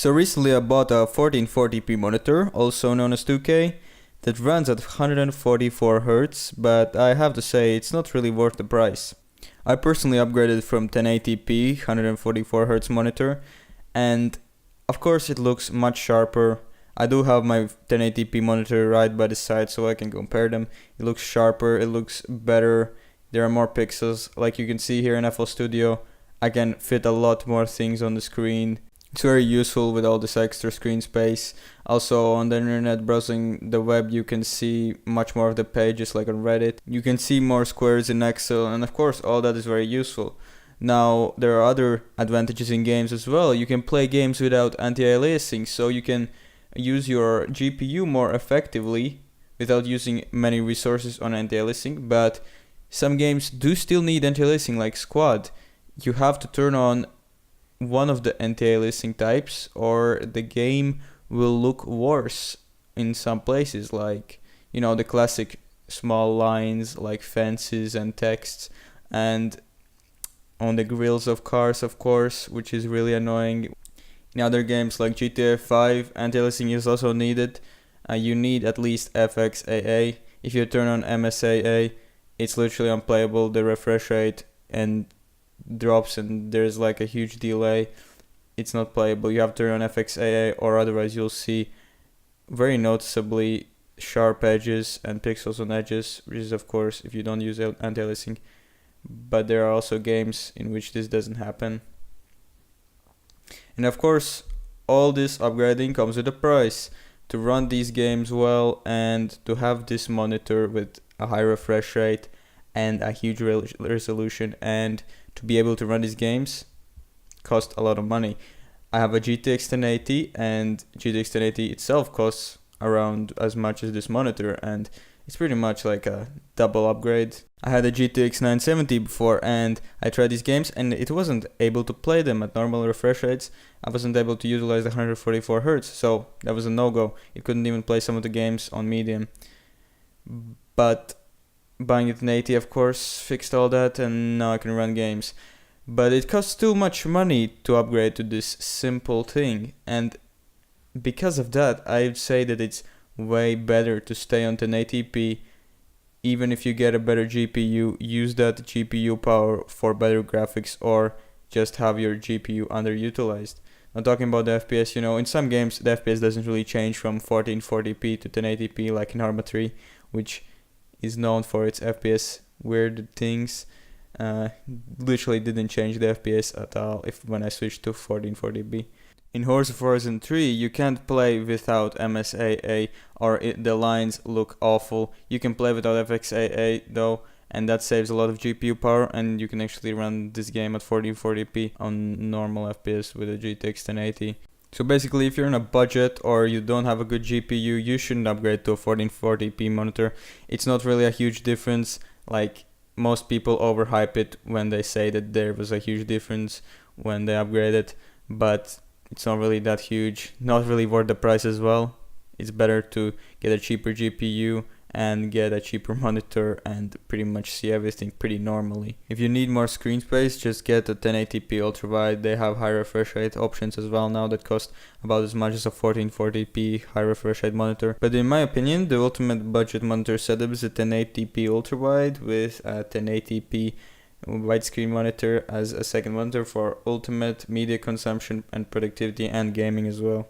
So recently I bought a 1440p monitor, also known as 2K, that runs at 144 Hz, but I have to say it's not really worth the price. I personally upgraded from 1080p 144 Hz monitor, and of course it looks much sharper. I do have my 1080p monitor right by the side so I can compare them. It looks sharper, it looks better, there are more pixels. Like you can see here in FL Studio, I can fit a lot more things on the screen. It's very useful with all this extra screen space. Also on the internet, browsing the web, you can see much more of the pages like on Reddit. You can see more squares in Excel, and of course all that is very useful. Now there are other advantages in games as well. You can play games without anti-aliasing, so you can use your GPU more effectively without using many resources on anti-aliasing. But some games do still need anti-aliasing, like Squad. You have to turn on one of the anti-aliasing types or the game will look worse in some places, like the classic small lines like fences and texts, and on the grills of cars, of course, which is really annoying. In other games like GTA 5, anti-aliasing is also needed. You need at least FXAA. If you turn on MSAA, it's literally unplayable. The refresh rate and drops and there's like a huge delay. It's not playable. You have to turn on FXAA or otherwise you'll see very noticeably sharp edges and pixels on edges, which is of course if you don't use anti-aliasing. But there are also games in which this doesn't happen. And of course all this upgrading comes with a price. To run these games well and to have this monitor with a high refresh rate and a huge resolution and to be able to run these games cost a lot of money. I have a GTX 1080 and GTX 1080 itself costs around as much as this monitor, and it's pretty much like a double upgrade. I had a GTX 970 before and I tried these games and it wasn't able to play them at normal refresh rates. I wasn't able to utilize the 144 Hz, so that was a no-go. It couldn't even play some of the games on medium. But buying it in 1080 of course fixed all that and now I can run games. But it costs too much money to upgrade to this simple thing, and because of that I'd say that it's way better to stay on 1080p. Even if you get a better GPU, use that GPU power for better graphics or just have your GPU underutilized. I'm talking about the FPS, in some games the FPS doesn't really change from 1440p to 1080p like in Arma 3, which is known for its FPS weird things. Literally didn't change the FPS at all when I switched to 1440p. In Forza Horizon 3 you can't play without MSAA or the lines look awful. You can play without FXAA though, and that saves a lot of GPU power, and you can actually run this game at 1440p on normal FPS with a GTX 1080. So basically if you're on a budget or you don't have a good GPU, you shouldn't upgrade to a 1440p monitor. It's not really a huge difference. Like most people overhype it when they say that there was a huge difference when they upgraded, but it's not really that huge, not really worth the price as well. It's better to get a cheaper GPU and get a cheaper monitor and pretty much see everything pretty normally. If you need more screen space, just get a 1080p ultra wide. They have high refresh rate options as well now that cost about as much as a 1440p high refresh rate monitor. But in my opinion, the ultimate budget monitor setup is a 1080p ultra wide with a 1080p widescreen monitor as a second monitor for ultimate media consumption and productivity and gaming as well.